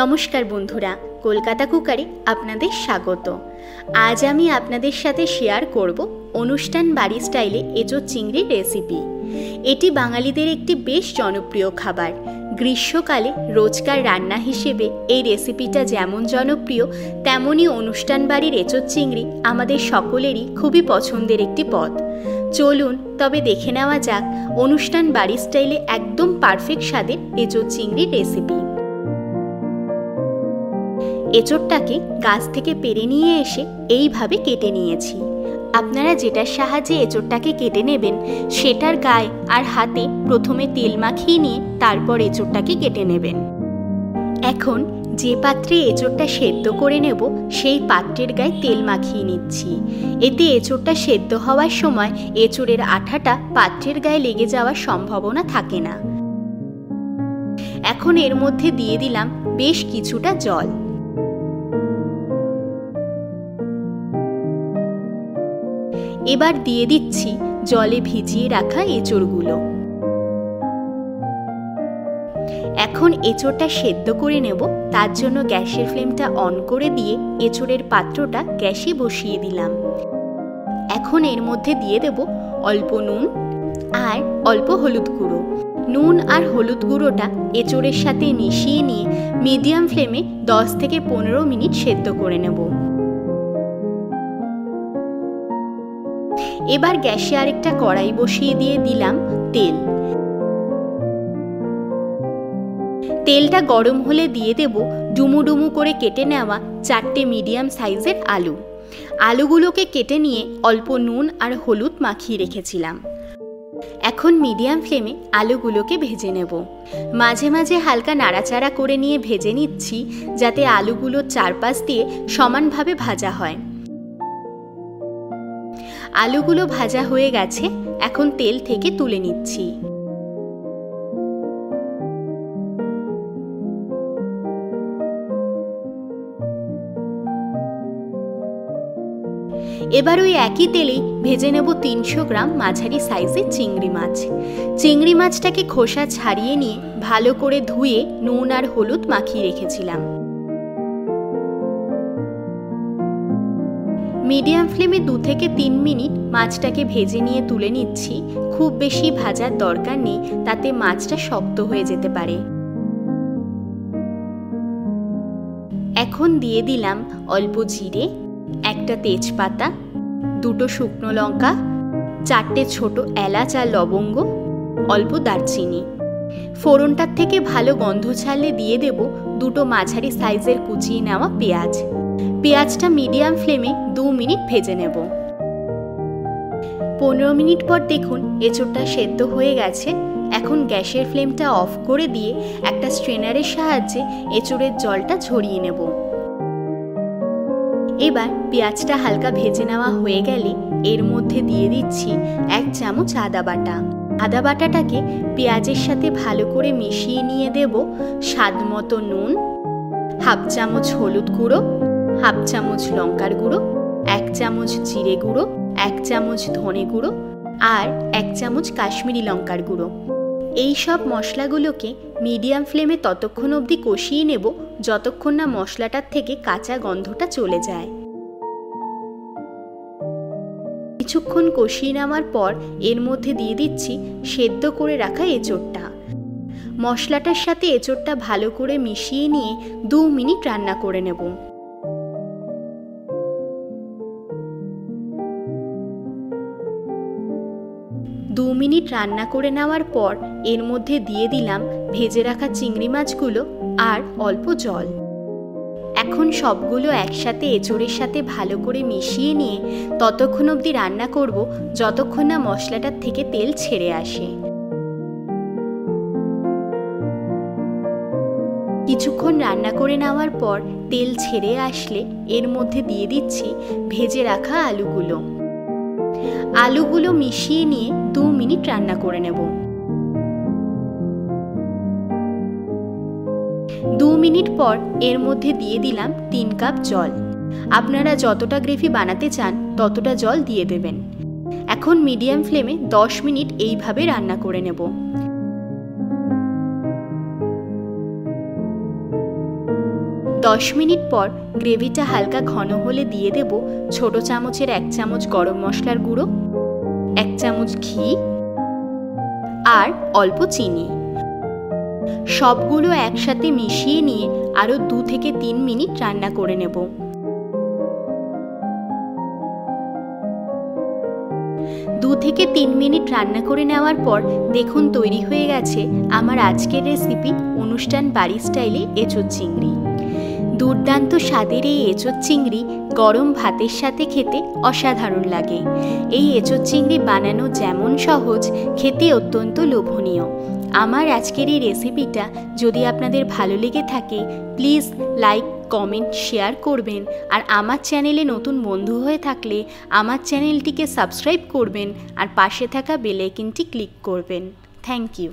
নমস্কার বন্ধুরা, কলকাতা কুকারে আপনাদের স্বাগত। আজ আমি আপনাদের সাথে শেয়ার করব অনুষ্ঠান বাড়ি স্টাইলে এঁচোড় চিংড়ির রেসিপি। এটি বাঙালিদের একটি বেশ জনপ্রিয় খাবার। গ্রীষ্মকালে রোজকার রান্না হিসেবে এই রেসিপিটা যেমন জনপ্রিয়, তেমনই অনুষ্ঠান বাড়ির এঁচোড় চিংড়ি আমাদের সকলেরই খুবই পছন্দের একটি পদ। চলুন তবে দেখে নেওয়া যাক অনুষ্ঠান বাড়ি স্টাইলে একদম পারফেক্ট স্বাদের এঁচোড় চিংড়ির রেসিপি। এঁচোড়টাকে গাছ থেকে পেড়ে নিয়ে এসে এইভাবে কেটে নিয়েছি। আপনারা যেটার সাহায্যে এঁচোড়টাকে কেটে নেবেন সেটার গায়ে আর হাতে প্রথমে তেল মাখিয়ে নিয়ে তারপর এঁচোড়টাকে কেটে নেবেন। এখন যে পাত্রে এঁচোড়টা সেদ্ধ করে নেব সেই পাত্রের গায়ে তেল মাখিয়ে নিচ্ছি। এতে এঁচোড়টা সেদ্ধ হওয়ার সময় এঁচোড়ের আঠাটা পাত্রের গায়ে লেগে যাওয়ার সম্ভাবনা থাকে না। এখন এর মধ্যে দিয়ে দিলাম বেশ কিছুটা জল। এবার দিয়ে দিচ্ছি জলে ভিজিয়ে রাখা এঁচোড়গুলো। এখন এঁচোড়টা সেদ্ধ করে নেব, তার জন্য গ্যাসের ফ্লেমটা অন করে দিয়ে এঁচোড়ের পাত্রটা গ্যাসে বসিয়ে দিলাম। এখন এর মধ্যে দিয়ে দেব অল্প নুন আর অল্প হলুদ গুঁড়ো। নুন আর হলুদ গুঁড়োটা এঁচোড়ের সাথে মিশিয়ে নিয়ে মিডিয়াম ফ্লেমে 10 থেকে 15 মিনিট সেদ্ধ করে নেব। এবার গ্যাসে আরেকটা কড়াই বসিয়ে দিয়ে দিলাম তেল। তেলটা গরম হলে দিয়ে দেব ডুমু ডুমু করে কেটে নেওয়া 4টে মিডিয়াম সাইজের আলু। আলুগুলোকে কেটে নিয়ে অল্প নুন আর হলুদ মাখিয়ে রেখেছিলাম। এখন মিডিয়াম ফ্লেমে আলুগুলোকে ভেজে নেব। মাঝে মাঝে হালকা নাড়াচাড়া করে নিয়ে ভেজে নিচ্ছি, যাতে আলুগুলোর চারপাশ দিয়ে সমানভাবে ভাজা হয়। আলুগুলো ভাজা হয়ে গেছে, এখন তেল থেকে তুলে নিচ্ছি। এবার ওই একই তেলেই ভেজে নেব 300 গ্রাম মাঝারি সাইজের চিংড়ি মাছ। চিংড়ি মাছটাকে খোসা ছাড়িয়ে নিয়ে ভালো করে ধুয়ে নুন আর হলুদ মাখিয়ে রেখেছিলাম। মিডিয়াম ফ্লেমে 2 থেকে 3 মিনিট মাছটাকে ভেজে নিয়ে তুলে নিচ্ছি। খুব বেশি ভাজার দরকার নেই, তাতে মাছটা শক্ত হয়ে যেতে পারে। এখন দিয়ে দিলাম অল্প জিরে, একটা তেজপাতা, 2টো শুকনো লঙ্কা, 4টে ছোট এলাচ আর লবঙ্গ, অল্প দারচিনি। ফোড়নটার থেকে ভালো গন্ধ ছাড়লে দিয়ে দেব 2টো মাঝারি সাইজের কুচিয়ে নেওয়া পেঁয়াজ। পেঁয়াজটা মিডিয়াম ফ্লেমে 2 মিনিট ভেজে নেব। 15 মিনিট পর দেখুন এঁচোড়টা সেদ্ধ হয়ে গেছে। এখন গ্যাসের ফ্লেমটা অফ করে দিয়ে একটা স্ট্রেনারের সাহায্যে এঁচোড়ের জলটা ঝরিয়ে নেব। এবার পেঁয়াজটা হালকা ভেজে নেওয়া হয়ে গেলে এর মধ্যে দিয়ে দিচ্ছি 1 চামচ আদা বাটা। আদা বাটাটাকে পেঁয়াজের সাথে ভালো করে মিশিয়ে নিয়ে দেব স্বাদ মতো নুন, 1/2 চামচ হলুদ গুঁড়ো, 1/2 চামচ লঙ্কার গুঁড়ো, 1 চামচ জিরে গুঁড়ো, 1 চামচ ধনে গুঁড়ো আর 1 চামচ কাশ্মীরি লঙ্কার গুঁড়ো। এই সব মশলাগুলোকে মিডিয়াম ফ্লেমে ততক্ষণ অবধি কষিয়ে নেব যতক্ষণ না মশলাটার থেকে কাঁচা গন্ধটা চলে যায়। কিছুক্ষণ কষিয়ে নেওয়ার পর এর মধ্যে দিয়ে দিচ্ছি সেদ্ধ করে রাখা এঁচোড়টা। মশলাটার সাথে এঁচোড়টা ভালো করে মিশিয়ে নিয়ে 2 মিনিট রান্না করে নেব। 2 মিনিট রান্না করে নেওয়ার পর এর মধ্যে দিয়ে দিলাম ভেজে রাখা চিংড়ি মাছগুলো আর অল্প জল। এখন সবগুলো একসাথে এঁচোড়ের সাথে ভালো করে মিশিয়ে নিয়ে ততক্ষণ অবধি রান্না করব যতক্ষণ না মশলাটার থেকে তেল ছেড়ে আসে। কিছুক্ষণ রান্না করে নেওয়ার পর তেল ছেড়ে আসলে এর মধ্যে দিয়ে দিচ্ছি ভেজে রাখা আলুগুলো। আলুগুলো মিশিয়ে নিয়ে 2 মিনিট রান্না করে নেব। 2 মিনিট পর এর মধ্যে দিয়ে দিলাম 3 কাপ জল। আপনারা যতটা গ্রেভি বানাতে চান ততটা জল দিয়ে দেবেন। এখন মিডিয়াম ফ্লেমে 10 মিনিট এইভাবে রান্না করে নেব। 10 মিনিট পর গ্রেভিটা হালকা ঘন হলে দিয়ে দেব ছোট চামচের 1 চামচ গরম মশলার গুঁড়ো, 1 চামচ ঘি আর অল্প চিনি। সবগুলো একসাথে মিশিয়ে নিয়ে আরও 2 থেকে 3 মিনিট রান্না করে নেব। 2 থেকে 3 মিনিট রান্না করে নেওয়ার পর দেখুন তৈরি হয়ে গেছে আমার আজকের রেসিপি অনুষ্ঠান বাড়ি স্টাইলে এঁচোড় চিংড়ি। দুর্দান্ত স্বাদের এই এঁচোড় চিংড়ি গরম ভাতের সাথে খেতে অসাধারণ লাগে। এই এঁচোড় চিংড়ি বানানো যেমন সহজ, খেতে অত্যন্ত লোভনীয়। আমার আজকের এই রেসিপিটা যদি আপনাদের ভালো লেগে থাকে প্লিজ লাইক, কমেন্ট, শেয়ার করবেন। আর আমার চ্যানেলে নতুন বন্ধু হয়ে থাকলে আমার চ্যানেলটিকে সাবস্ক্রাইব করবেন আর পাশে থাকা বেল আইকনটি ক্লিক করবেন। Thank you.